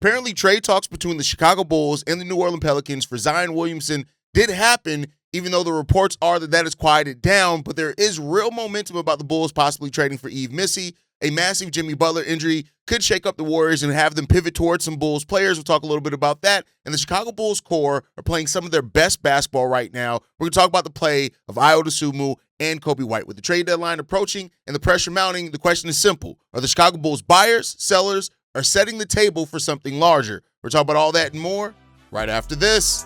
Apparently, trade talks between the Chicago Bulls and the New Orleans Pelicans for Zion Williamson did happen, even though the reports are that has quieted down. But there is real momentum about the Bulls possibly trading for Yves Missi. A massive Jimmy Butler injury could shake up the Warriors and have them pivot towards some Bulls players. We'll talk a little bit about that. And the Chicago Bulls core are playing some of their best basketball right now. We're going to talk about the play of Ayo Dosunmu and Kobe White. With the trade deadline approaching and the pressure mounting, the question is simple. Are the Chicago Bulls buyers, sellers, or setting the table for something larger? We're talking about all that and more right after this.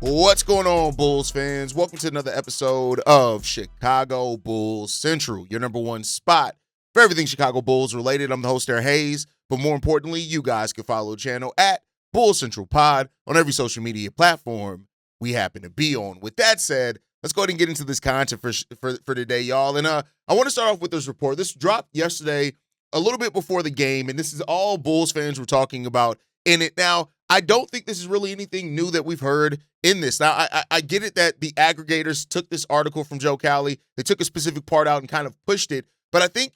What's going on, Bulls fans? Welcome to another episode of Chicago Bulls Central, your number one spot for everything Chicago Bulls related. I'm the host, Eric Hayes, but more importantly, you guys can follow the channel at Bulls Central Pod on every social media platform we happen to be on. With that said, let's go ahead and get into this content for today, y'all. And I want to start off with this report. This dropped yesterday, a little bit before the game, and this is all Bulls fans were talking about in it. Now, I don't think this is really anything new that we've heard in this. Now, I get it that the aggregators took this article from Joe Cowley. They took a specific part out and kind of pushed it. But I think,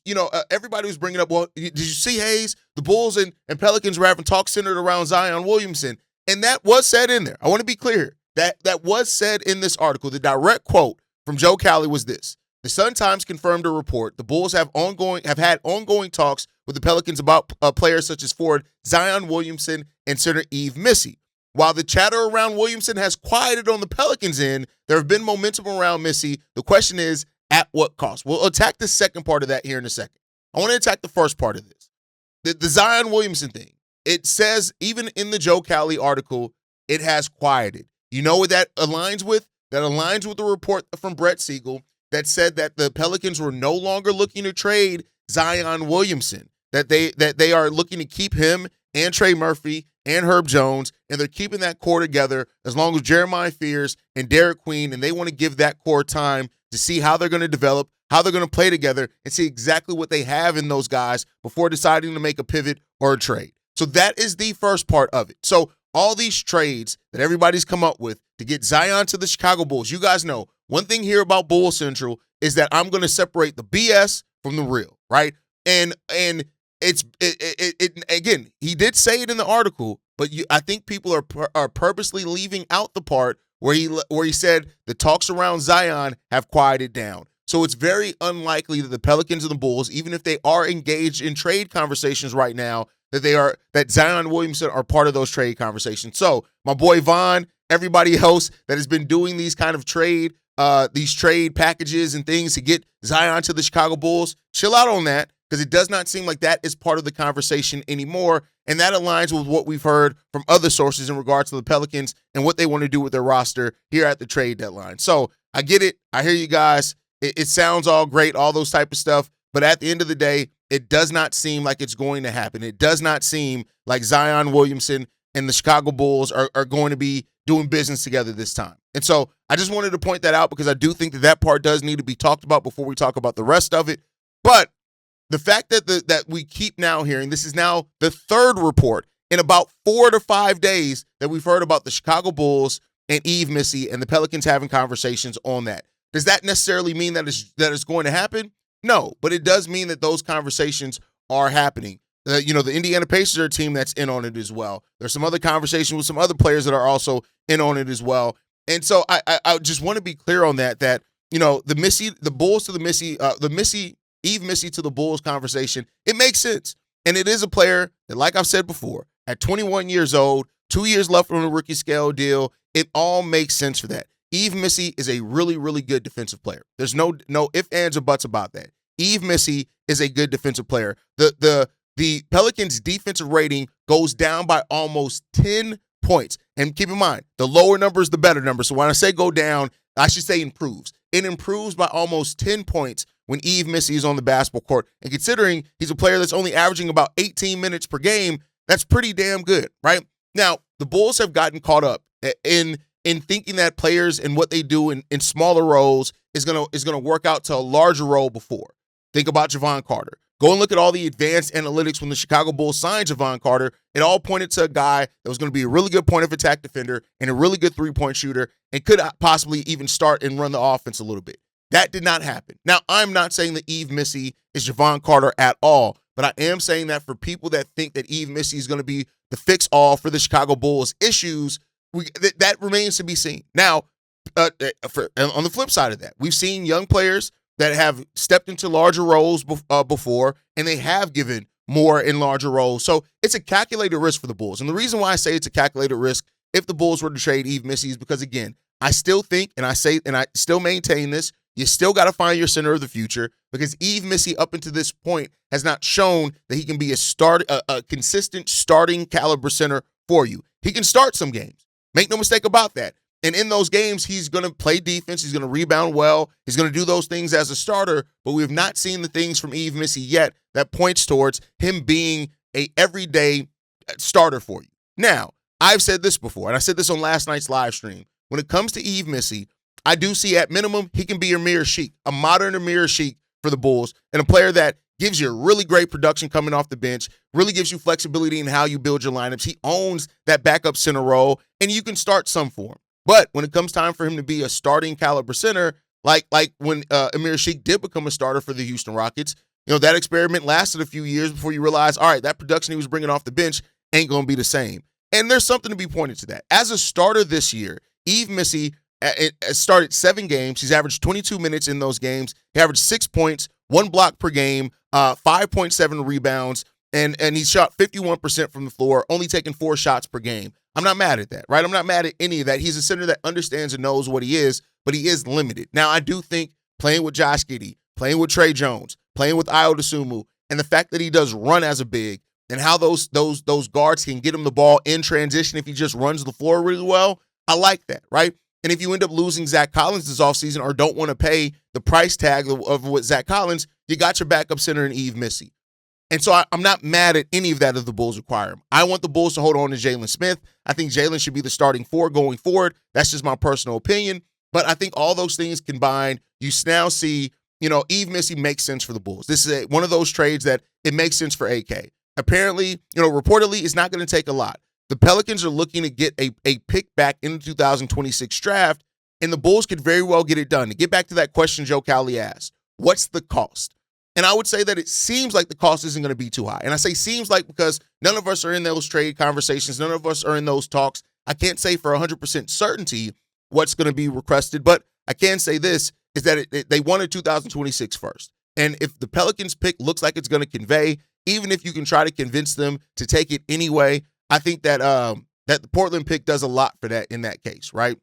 everybody was bringing up, well, did you see, Hayes? The Bulls and Pelicans were having talks centered around Zion Williamson. And that was said in there. I want to be clear. That was said in this article. The direct quote from Joe Cowley was this. The Sun-Times confirmed a report. The Bulls have had ongoing talks with the Pelicans about players such as forward Zion Williamson and center Yves Missi. While the chatter around Williamson has quieted on the Pelicans' end, there have been momentum around Missi. The question is, at what cost? We'll attack the second part of that here in a second. I want to attack the first part of this. The Zion Williamson thing. It says, even in the Joe Cowley article, it has quieted. You know what that aligns with? That aligns with the report from Brett Siegel that said that the Pelicans were no longer looking to trade Zion Williamson, that they are looking to keep him and Trey Murphy and Herb Jones, and they're keeping that core together as long as Jeremiah Fears and Derek Queen, and they want to give that core time to see how they're going to develop, how they're going to play together, and see exactly what they have in those guys before deciding to make a pivot or a trade. So that is the first part of it. So all these trades that everybody's come up with to get Zion to the Chicago Bulls, you guys know, one thing here about Bull Central is that I'm going to separate the BS from the real, right? And it's again, he did say it in the article, but I think people are purposely leaving out the part where he said the talks around Zion have quieted down. So it's very unlikely that the Pelicans and the Bulls, even if they are engaged in trade conversations right now, that Zion Williamson are part of those trade conversations. So my boy Vaughn, everybody else that has been doing these kind of trade packages and things to get Zion to the Chicago Bulls, chill out on that, because it does not seem like that is part of the conversation anymore. And that aligns with what we've heard from other sources in regards to the Pelicans and what they want to do with their roster here at the trade deadline. So I get it. I hear you guys. It sounds all great, all those type of stuff. But at the end of the day, it does not seem like it's going to happen. It does not seem like Zion Williamson and the Chicago Bulls are going to be doing business together this time. And so I just wanted to point that out because I do think that part does need to be talked about before we talk about the rest of it. But the fact that we keep now hearing, this is now the third report in about 4 to 5 days that we've heard about the Chicago Bulls and Yves Missi and the Pelicans having conversations on that. Does that necessarily mean that it's going to happen? No, but it does mean that those conversations are happening. The Indiana Pacers are a team that's in on it as well. There's some other conversation with some other players that are also in on it as well. And so I just want to be clear on that the Bulls to the Missi, Yves Missi to the Bulls conversation, it makes sense. And it is a player that, like I've said before, at 21 years old, 2 years left on a rookie scale deal, it all makes sense for that. Yves Missi is a really, really good defensive player. There's no ifs, ands, or buts about that. Yves Missi is a good defensive player. The Pelicans' defensive rating goes down by almost 10 points. And keep in mind, the lower number is the better number. So when I say go down, I should say improves. It improves by almost 10 points when Yves Missi is on the basketball court. And considering he's a player that's only averaging about 18 minutes per game, that's pretty damn good, right? Now, the Bulls have gotten caught up in thinking that players and what they do in smaller roles is gonna work out to a larger role before. Think about Javon Carter. Go and look at all the advanced analytics when the Chicago Bulls signed Javon Carter. It all pointed to a guy that was going to be a really good point of attack defender and a really good three-point shooter and could possibly even start and run the offense a little bit. That did not happen. Now, I'm not saying that Yves Missi is Javon Carter at all, but I am saying that for people that think that Yves Missi is going to be the fix-all for the Chicago Bulls issues, that remains to be seen. Now, on the flip side of that, we've seen young players that have stepped into larger roles before, and they have given more in larger roles. So it's a calculated risk for the Bulls. And the reason why I say it's a calculated risk if the Bulls were to trade Yves Missi is because, again, I still think, and I still maintain this, you still got to find your center of the future because Yves Missi up until this point has not shown that he can be a consistent starting caliber center for you. He can start some games. Make no mistake about that. And in those games, he's going to play defense. He's going to rebound well. He's going to do those things as a starter. But we have not seen the things from Yves Missi yet that points towards him being a everyday starter for you. Now, I've said this before, and I said this on last night's live stream. When it comes to Yves Missi, I do see at minimum he can be Amir Sheik, a modern Amir Sheik for the Bulls, and a player that gives you really great production coming off the bench, really gives you flexibility in how you build your lineups. He owns that backup center role, and you can start some for him. But when it comes time for him to be a starting caliber center, like when Amir Sheik did become a starter for the Houston Rockets, that experiment lasted a few years before you realize, all right, that production he was bringing off the bench ain't going to be the same. And there's something to be pointed to that. As a starter this year, Yves Missi started 7 games. He's averaged 22 minutes in those games. He averaged 6 points, 1 block per game, 5.7 rebounds, and he shot 51% from the floor, only taking 4 shots per game. I'm not mad at that, right? I'm not mad at any of that. He's a center that understands and knows what he is, but he is limited. Now, I do think playing with Josh Giddey, playing with Trey Jones, playing with Ayo Dosunmu, and the fact that he does run as a big, and how those guards can get him the ball in transition if he just runs the floor really well, I like that, right? And if you end up losing Zach Collins this offseason or don't want to pay the price tag of what Zach Collins, you got your backup center in Yves Missi. And so I'm not mad at any of that if the Bulls require him. I want the Bulls to hold on to Jalen Smith. I think Jalen should be the starting 4 going forward. That's just my personal opinion. But I think all those things combined, you now see, Yves Missi makes sense for the Bulls. This is one of those trades that it makes sense for AK. Apparently, reportedly, it's not going to take a lot. The Pelicans are looking to get a pick back in the 2026 draft, and the Bulls could very well get it done. To get back to that question Joe Cowley asked, what's the cost? And I would say that it seems like the cost isn't going to be too high. And I say seems like because none of us are in those trade conversations. None of us are in those talks. I can't say for 100% certainty what's going to be requested, but I can say this, is that they wanted 2026 first. And if the Pelicans pick looks like it's going to convey, even if you can try to convince them to take it anyway, I think that that the Portland pick does a lot for that in that case, right?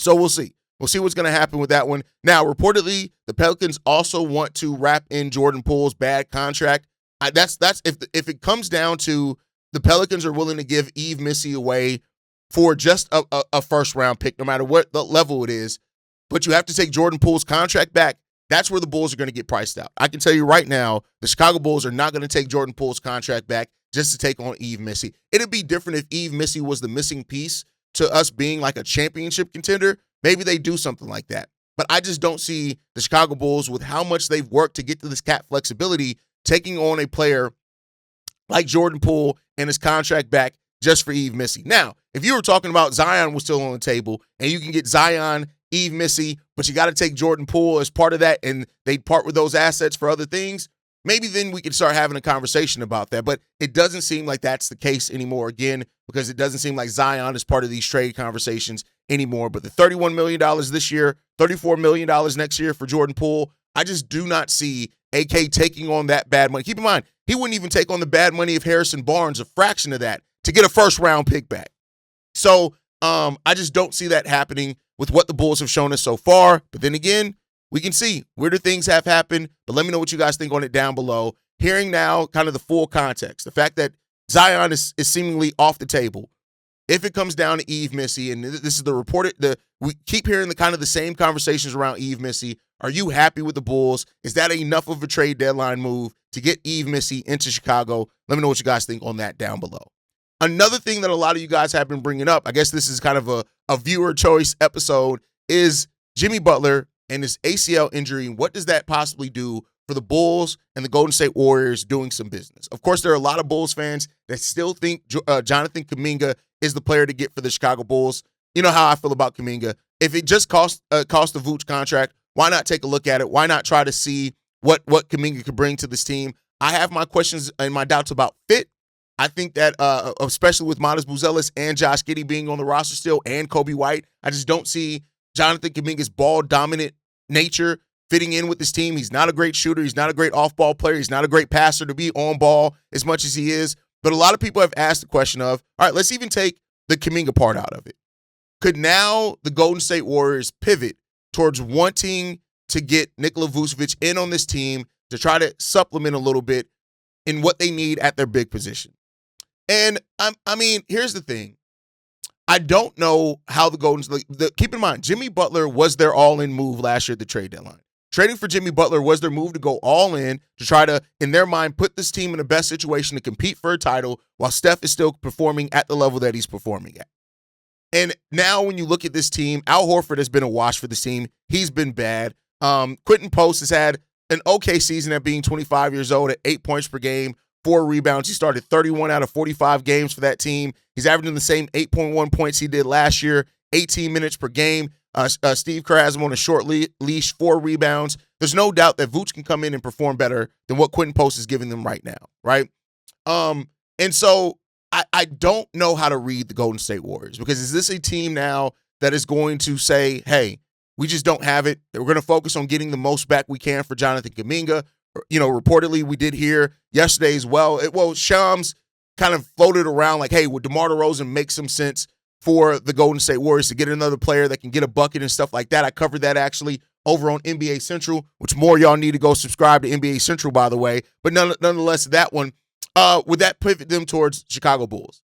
So we'll see. We'll see what's going to happen with that one. Now, reportedly, the Pelicans also want to wrap in Jordan Poole's bad contract. That's if it comes down to the Pelicans are willing to give Yves Missi away for just a first-round pick, no matter what the level it is, but you have to take Jordan Poole's contract back, that's where the Bulls are going to get priced out. I can tell you right now, the Chicago Bulls are not going to take Jordan Poole's contract back just to take on Yves Missi. It'd be different if Yves Missi was the missing piece to us being like a championship contender. Maybe they do something like that. But I just don't see the Chicago Bulls, with how much they've worked to get to this cap flexibility, taking on a player like Jordan Poole and his contract back just for Yves Missi. Now, if you were talking about Zion was still on the table and you can get Zion, Yves Missi, but you got to take Jordan Poole as part of that and they'd part with those assets for other things, maybe then we could start having a conversation about that. But it doesn't seem like that's the case anymore, again, because it doesn't seem like Zion is part of these trade conversations anymore. But the $31 million this year, $34 million next year for Jordan Poole, I just do not see AK taking on that bad money. Keep in mind, he wouldn't even take on the bad money of Harrison Barnes, a fraction of that, to get a first-round pick back. So I just don't see that happening with what the Bulls have shown us so far. But then again, we can see weirder things have happened. But let me know what you guys think on it down below. Hearing now kind of the full context, the fact that Zion is seemingly off the table. If it comes down to Yves Missi, and this is the reported, we keep hearing the kind of the same conversations around Yves Missi. Are you happy with the Bulls? Is that enough of a trade deadline move to get Yves Missi into Chicago? Let me know what you guys think on that down below. Another thing that a lot of you guys have been bringing up, I guess this is kind of a viewer choice episode, is Jimmy Butler and his ACL injury. What does that possibly do for the Bulls and the Golden State Warriors doing some business? Of course, there are a lot of Bulls fans that still think Jonathan Kuminga is the player to get for the Chicago Bulls. You know how I feel about Kuminga. If it just cost the Vooch contract, why not take a look at it? Why not try to see what Kuminga could bring to this team? I have my questions and my doubts about fit. I think that, especially with Modest Buzelis and Josh Giddey being on the roster still and Kobe White, I just don't see Jonathan Kuminga's ball-dominant nature fitting in with this team. He's not a great shooter. He's not a great off-ball player. He's not a great passer to be on ball as much as he is. But a lot of people have asked the question of, all right, let's even take the Kuminga part out of it. Could now the Golden State Warriors pivot towards wanting to get Nikola Vucevic in on this team to try to supplement a little bit in what they need at their big position? And I mean, here's the thing. I don't know how the Golden State, keep in mind, Jimmy Butler was their all-in move last year at the trade deadline. Trading for Jimmy Butler was their move to go all in to try to, in their mind, put this team in the best situation to compete for a title while Steph is still performing at the level that he's performing at. And now when you look at this team, Al Horford has been a wash for this team. He's been bad. Quentin Post has had an okay season at being 25 years old at 8 points per game, 4 rebounds. He started 31 out of 45 games for that team. He's averaging the same 8.1 points he did last year, 18 minutes per game. Steve Kerr has him on a short leash, 4 rebounds. There's no doubt that Vooch can come in and perform better than what Quentin Post is giving them right now, right? And so I don't know how to read the Golden State Warriors, because is this a team now that is going to say, hey, we just don't have it. We're going to focus on getting the most back we can for Jonathan Kuminga. You know, reportedly, we did hear yesterday as well. Shams kind of floated around like, hey, would DeMar DeRozan make some sense for the Golden State Warriors to get another player that can get a bucket and stuff like that? I covered that actually over on NBA Central, which more y'all need to go subscribe to NBA Central, by the way. But nonetheless, that one, would that pivot them towards Chicago Bulls?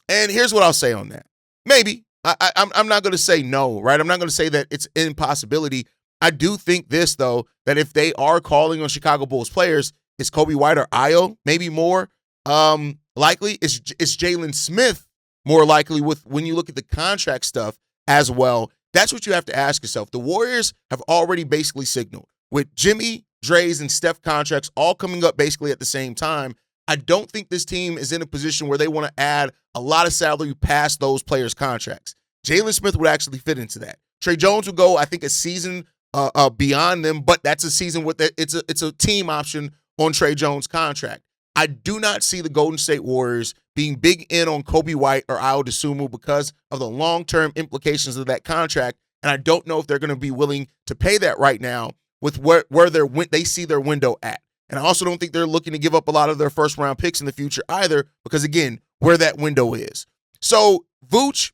And here's what I'll say on that. Maybe. I'm not going to say no, right? I'm not going to say that it's an impossibility. I do think this, though, that if they are calling on Chicago Bulls players, is Kobe White or Ayo maybe more likely? Is Jalen Smith more likely when you look at the contract stuff as well? That's what you have to ask yourself. The Warriors have already basically signaled with Jimmy, Dre's, and Steph contracts all coming up basically at the same time. I don't think this team is in a position where they want to add a lot of salary past those players' contracts. Jalen Smith would actually fit into that. Trey Jones would go, I think, a season beyond them, but that's a season with it's a team option on Trey Jones' contract. I do not see the Golden State Warriors being big in on Kobe White or Ayo Dosunmu because of the long-term implications of that contract, and I don't know if they're going to be willing to pay that right now with where they see their window at. And I also don't think they're looking to give up a lot of their first-round picks in the future either because, again, where that window is. So, Vooch,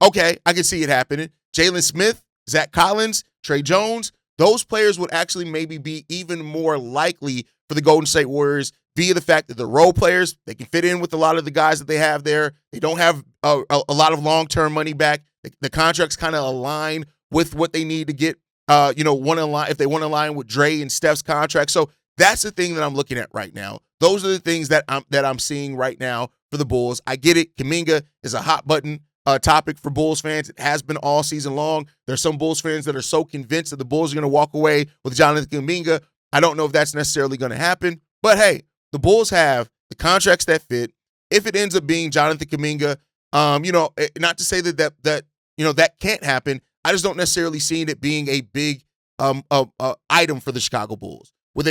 okay, I can see it happening. Jalen Smith, Zach Collins, Trey Jones, those players would actually maybe be even more likely for the Golden State Warriors via the fact that they're role players. They can fit in with a lot of the guys that they have there. They don't have a lot of long-term money back. The contracts kind of align with what they need to get, if they want to align with Dre and Steph's contract. So that's the thing that I'm looking at right now. Those are the things that I'm seeing right now for the Bulls. I get it. Kuminga is a hot button topic for Bulls fans. It has been all season long. There's some Bulls fans that are so convinced that the Bulls are going to walk away with Jonathan Kuminga. I don't know if that's necessarily going to happen. But hey, the Bulls have the contracts that fit. If it ends up being Jonathan Kuminga, not to say that can't happen. I just don't necessarily see it being a big item for the Chicago Bulls. Would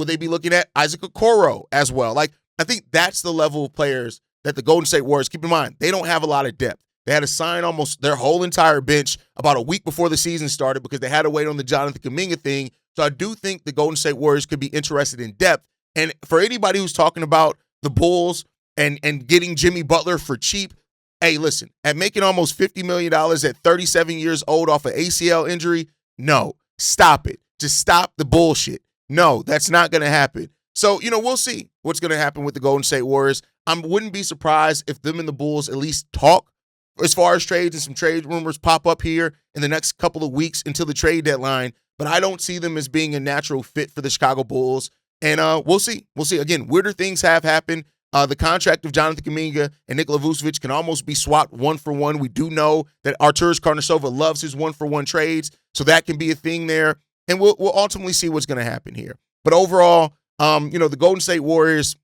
they be looking at Isaac Okoro as well? Like, I think that's the level of players that the Golden State Warriors, keep in mind, they don't have a lot of depth. They had to sign almost their whole entire bench about a week before the season started because they had to wait on the Jonathan Kuminga thing. So I do think the Golden State Warriors could be interested in depth. And for anybody who's talking about the Bulls and getting Jimmy Butler for cheap, hey, listen, at making almost $50 million at 37 years old off an ACL injury, no, stop it. Just stop the bullshit. No, that's not going to happen. So, we'll see what's going to happen with the Golden State Warriors. I wouldn't be surprised if them and the Bulls at least talk as far as trades, and some trade rumors pop up here in the next couple of weeks until the trade deadline. But I don't see them as being a natural fit for the Chicago Bulls. And we'll see. We'll see. Again, weirder things have happened. The contract of Jonathan Kuminga and Nikola Vucevic can almost be swapped one for one. We do know that Arturas Karnisovas loves his one-for-one trades, so that can be a thing there. And we'll ultimately see what's going to happen here. But overall, the Golden State Warriors,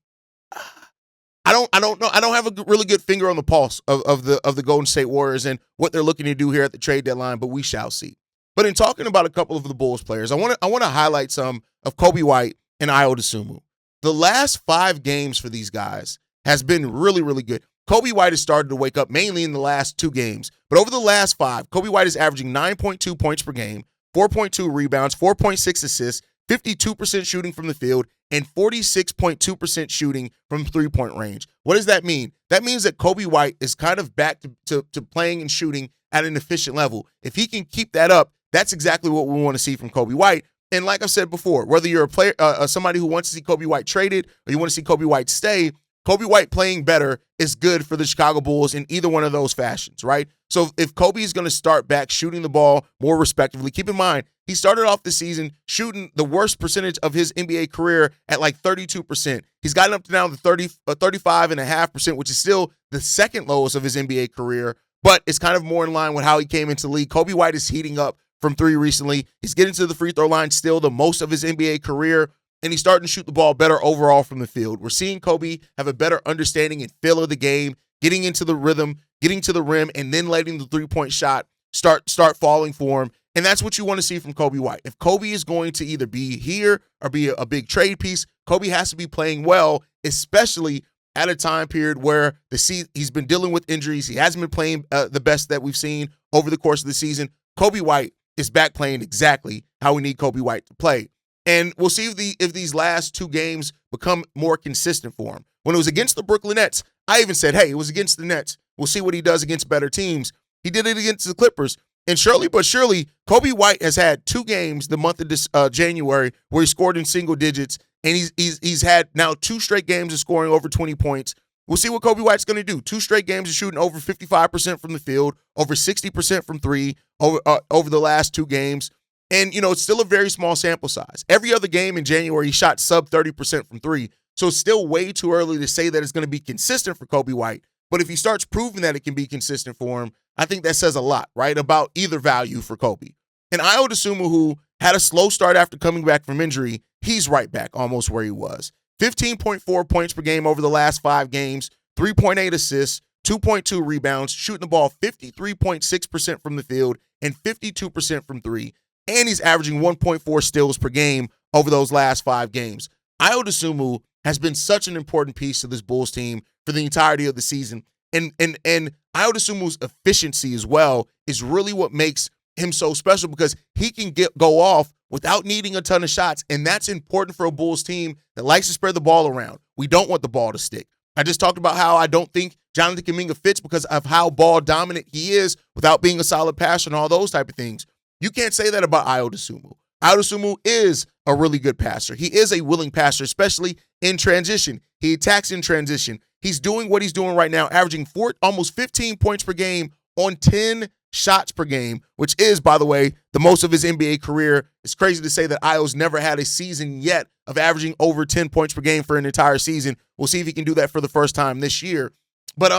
I don't know. I don't have a really good finger on the pulse of the Golden State Warriors and what they're looking to do here at the trade deadline, but we shall see. But in talking about a couple of the Bulls players, I want to highlight some of Coby White and Ayo Dosunmu. The last 5 games for these guys has been really, really good. Coby White has started to wake up mainly in the last 2 games, but over the last 5, Coby White is averaging 9.2 points per game, 4.2 rebounds, 4.6 assists, 52% shooting from the field, and 46.2% shooting from three-point range. What does that mean? That means that Coby White is kind of back to playing and shooting at an efficient level. If he can keep that up, that's exactly what we want to see from Coby White. And like I've said before, whether you're a player, somebody who wants to see Coby White traded or you want to see Coby White stay, Coby White playing better is good for the Chicago Bulls in either one of those fashions, right? So if Coby is going to start back shooting the ball more respectively, keep in mind, he started off the season shooting the worst percentage of his NBA career at like 32%. He's gotten up to now the 35.5%, which is still the second lowest of his NBA career, but it's kind of more in line with how he came into the league. Coby White is heating up from 3 recently. He's getting to the free throw line still the most of his NBA career, and he's starting to shoot the ball better overall from the field. We're seeing Coby have a better understanding and feel of the game, getting into the rhythm, getting to the rim, and then letting the three-point shot start falling for him. And that's what you want to see from Coby White. If Coby is going to either be here or be a big trade piece, Coby has to be playing well, especially at a time period where he's been dealing with injuries. He hasn't been playing the best that we've seen over the course of the season. Coby White is back playing exactly how we need Coby White to play. And we'll see if these last 2 games become more consistent for him. When it was against the Brooklyn Nets, I even said, hey, it was against the Nets. We'll see what he does against better teams. He did it against the Clippers. And surely, Coby White has had 2 games the month of January where he scored in single digits, and he's had now 2 straight games of scoring over 20 points. We'll see what Coby White's going to do. 2 straight games of shooting over 55% from the field, over 60% from 3 over the last 2 games. And, it's still a very small sample size. Every other game in January, he shot sub 30% from 3. So it's still way too early to say that it's going to be consistent for Coby White. But if he starts proving that it can be consistent for him, I think that says a lot, right, about either value for Coby. And Ayo Dosunmu, who had a slow start after coming back from injury, he's right back almost where he was. 15.4 points per game over the last 5 games, 3.8 assists, 2.2 rebounds, shooting the ball 53.6% from the field and 52% from 3. And he's averaging 1.4 steals per game over those last 5 games. Ayo Dosunmu has been such an important piece to this Bulls team for the entirety of the season. And Ayo Dosunmu's efficiency as well is really what makes him so special, because he can go off without needing a ton of shots, and that's important for a Bulls team that likes to spread the ball around. We don't want the ball to stick. I just talked about how I don't think Jonathan Kuminga fits because of how ball dominant he is without being a solid passer and all those type of things. You can't say that about Ayo Dosunmu. Ayo Dosunmu is a really good passer. He is a willing passer, especially in transition. He attacks in transition. He's doing what he's doing right now, averaging almost 15 points per game on 10 shots per game, which is, by the way, the most of his NBA career. It's crazy to say that Ayo's never had a season yet of averaging over 10 points per game for an entire season. We'll see if he can do that for the first time this year. But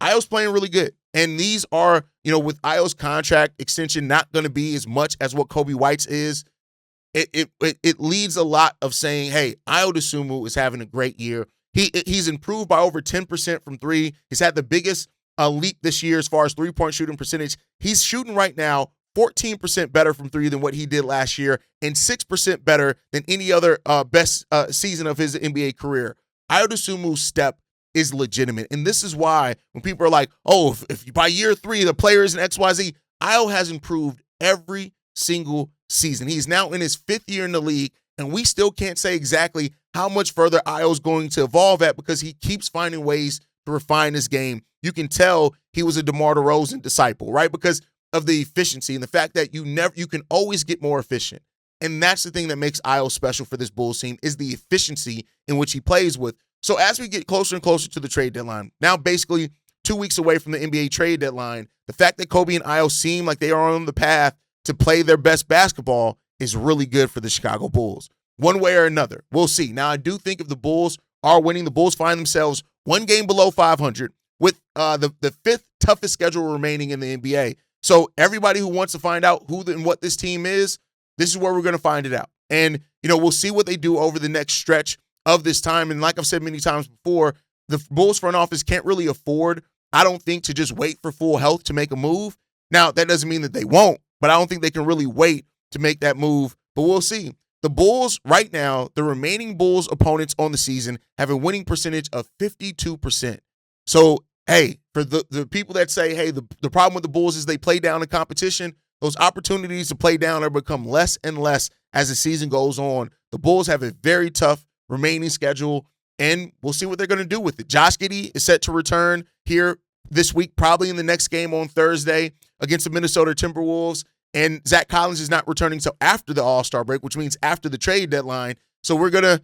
Ayo's playing really good. And these are, with Ayo's contract extension not going to be as much as what Coby White's is, it leads a lot of saying, hey, Ayo Dosunmu is having a great year. He's improved by over 10% from 3. He's had the biggest leap this year as far as three-point shooting percentage. He's shooting right now 14% better from 3 than what he did last year, and 6% better than any other best season of his NBA career. Ayo Dosunmu's step is legitimate, and this is why when people are like, oh, if by year 3 the player is an XYZ, Ayo has improved every single season. He's now in his 5th year in the league, and we still can't say exactly how much further Ayo's going to evolve at, because he keeps finding ways to refine his game. You can tell he was a DeMar DeRozan disciple, right? Because of the efficiency and the fact that you can always get more efficient. And that's the thing that makes Ayo special for this Bulls team, is the efficiency in which he plays with. So as we get closer and closer to the trade deadline, now basically 2 weeks away from the NBA trade deadline, the fact that Coby and Ayo seem like they are on the path to play their best basketball is really good for the Chicago Bulls. One way or another, we'll see. Now, I do think if the Bulls are winning. The Bulls find themselves one game below 500 with the fifth toughest schedule remaining in the NBA. So everybody who wants to find out who and what this team is, this is where we're going to find it out. And, we'll see what they do over the next stretch of this time. And like I've said many times before, the Bulls front office can't really afford, I don't think, to just wait for full health to make a move. Now, that doesn't mean that they won't, but I don't think they can really wait to make that move. But we'll see. The Bulls right now, the remaining Bulls opponents on the season have a winning percentage of 52%. So, hey, for the people that say, hey, the problem with the Bulls is they play down in competition, those opportunities to play down are become less and less as the season goes on. The Bulls have a very tough remaining schedule, and we'll see what they're going to do with it. Josh Giddey is set to return here this week, probably in the next game on Thursday against the Minnesota Timberwolves. And Zach Collins is not returning until after the All-Star break, which means after the trade deadline. So we're gonna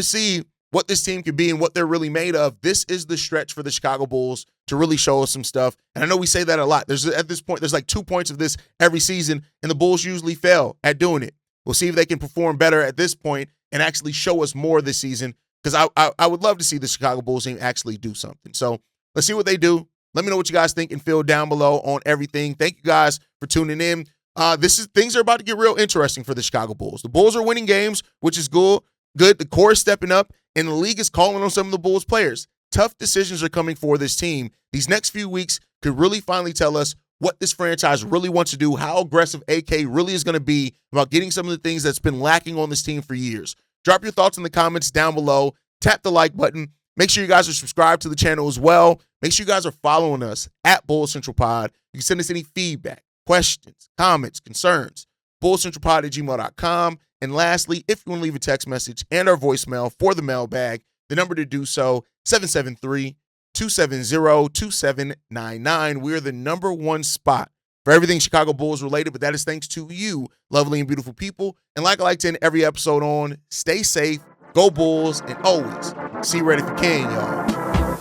see what this team can be and what they're really made of. This is the stretch for the Chicago Bulls to really show us some stuff. And I know we say that a lot. At this point, there's like 2 points of this every season, and the Bulls usually fail at doing it. We'll see if they can perform better at this point and actually show us more this season, because I would love to see the Chicago Bulls team actually do something. So let's see what they do. Let me know what you guys think and feel down below on everything. Thank you guys for tuning in. Things are about to get real interesting for the Chicago Bulls. The Bulls are winning games, which is good. The core is stepping up, and the league is calling on some of the Bulls players. Tough decisions are coming for this team. These next few weeks could really finally tell us what this franchise really wants to do, how aggressive AK really is going to be about getting some of the things that's been lacking on this team for years. Drop your thoughts in the comments down below. Tap the like button. Make sure you guys are subscribed to the channel as well. Make sure you guys are following us at Bulls Central Pod. You can send us any feedback, questions, comments, concerns, bullscentralpod@gmail.com. And lastly, if you want to leave a text message and our voicemail for the mailbag, the number to do so, 773-270-2799. We're the #1 spot for everything Chicago Bulls related, but that is thanks to you, lovely and beautiful people. And like I like to end every episode on, stay safe, go Bulls, and always see red if you can, y'all.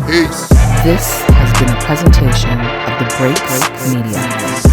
Peace. This has been a presentation of the Break Media.